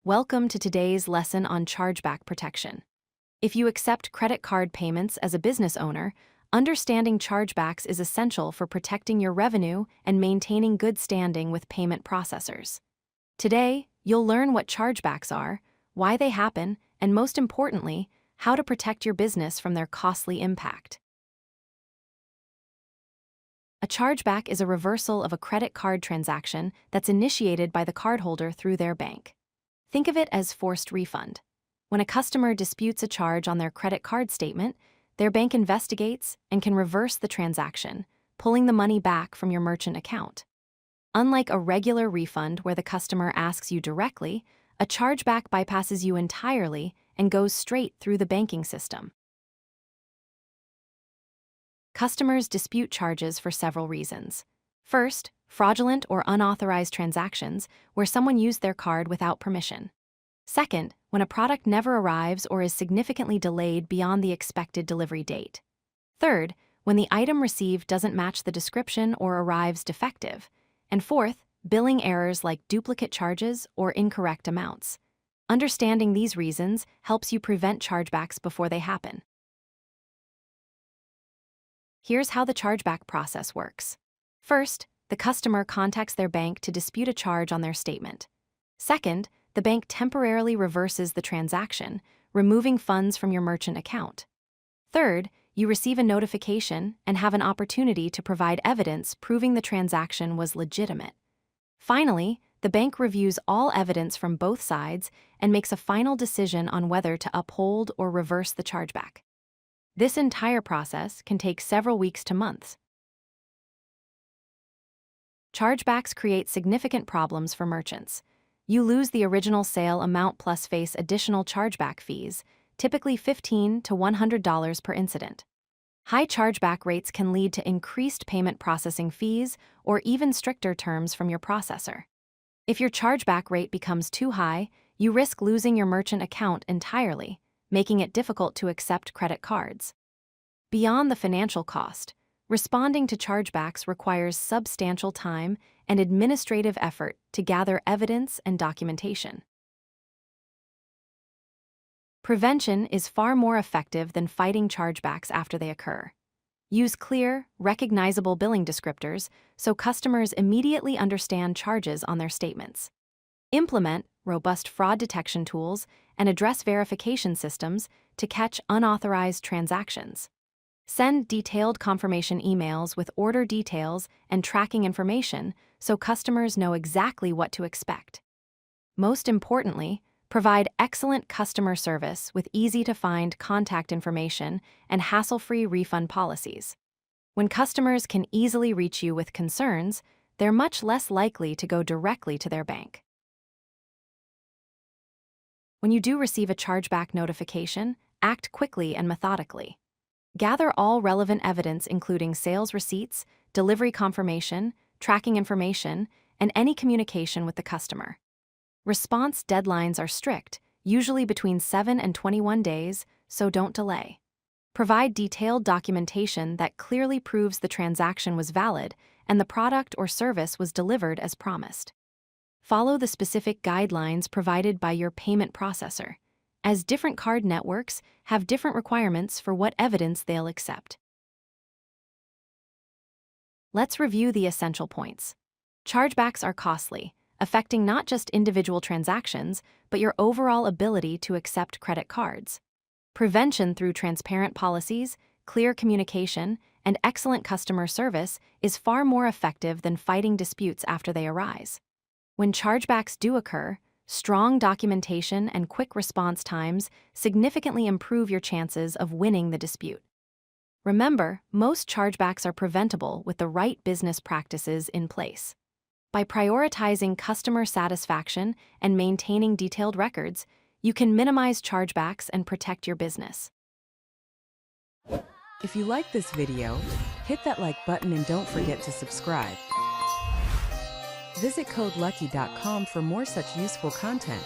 Welcome to today's lesson on Chargeback Protection. If you accept credit card payments as a business owner, understanding chargebacks is essential for protecting your revenue and maintaining good standing with payment processors. Today, you'll learn what chargebacks are, why they happen, and most importantly, how to protect your business from their costly impact. A chargeback is a reversal of a credit card transaction that's initiated by the cardholder through their bank. Think of it as forced refund. When a customer disputes a charge on their credit card statement, their bank investigates and can reverse the transaction, pulling the money back from your merchant account. Unlike a regular refund where the customer asks you directly, a chargeback bypasses you entirely and goes straight through the banking system. Customers dispute charges for several reasons. First, fraudulent or unauthorized transactions where someone used their card without permission. Second, when a product never arrives or is significantly delayed beyond the expected delivery date. Third, when the item received doesn't match the description or arrives defective. And fourth, billing errors like duplicate charges or incorrect amounts. Understanding these reasons helps you prevent chargebacks before they happen. Here's how the chargeback process works. First, the customer contacts their bank to dispute a charge on their statement. Second, the bank temporarily reverses the transaction, removing funds from your merchant account. Third, you receive a notification and have an opportunity to provide evidence proving the transaction was legitimate. Finally, the bank reviews all evidence from both sides and makes a final decision on whether to uphold or reverse the chargeback. This entire process can take several weeks to months. Chargebacks create significant problems for merchants. You lose the original sale amount plus face additional chargeback fees, typically $15 to $100 per incident. High chargeback rates can lead to increased payment processing fees or even stricter terms from your processor. If your chargeback rate becomes too high, you risk losing your merchant account entirely, making it difficult to accept credit cards. Beyond the financial cost, responding to chargebacks requires substantial time and administrative effort to gather evidence and documentation. Prevention is far more effective than fighting chargebacks after they occur. Use clear, recognizable billing descriptors so customers immediately understand charges on their statements. Implement robust fraud detection tools and address verification systems to catch unauthorized transactions. Send detailed confirmation emails with order details and tracking information so customers know exactly what to expect. Most importantly, provide excellent customer service with easy-to-find contact information and hassle-free refund policies. When customers can easily reach you with concerns, they're much less likely to go directly to their bank. When you do receive a chargeback notification, act quickly and methodically. Gather all relevant evidence including sales receipts, delivery confirmation, tracking information, and any communication with the customer. Response deadlines are strict, usually between 7 and 21 days, so don't delay. Provide detailed documentation that clearly proves the transaction was valid and the product or service was delivered as promised. Follow the specific guidelines provided by your payment processor, as different card networks have different requirements for what evidence they'll accept. Let's review the essential points. Chargebacks are costly, affecting not just individual transactions, but your overall ability to accept credit cards. Prevention through transparent policies, clear communication, and excellent customer service is far more effective than fighting disputes after they arise. When chargebacks do occur, strong documentation and quick response times significantly improve your chances of winning the dispute. Remember, most chargebacks are preventable with the right business practices in place. By prioritizing customer satisfaction and maintaining detailed records, you can minimize chargebacks and protect your business. If you like this video, hit that like button and don't forget to subscribe. Visit codelucky.com for more such useful content.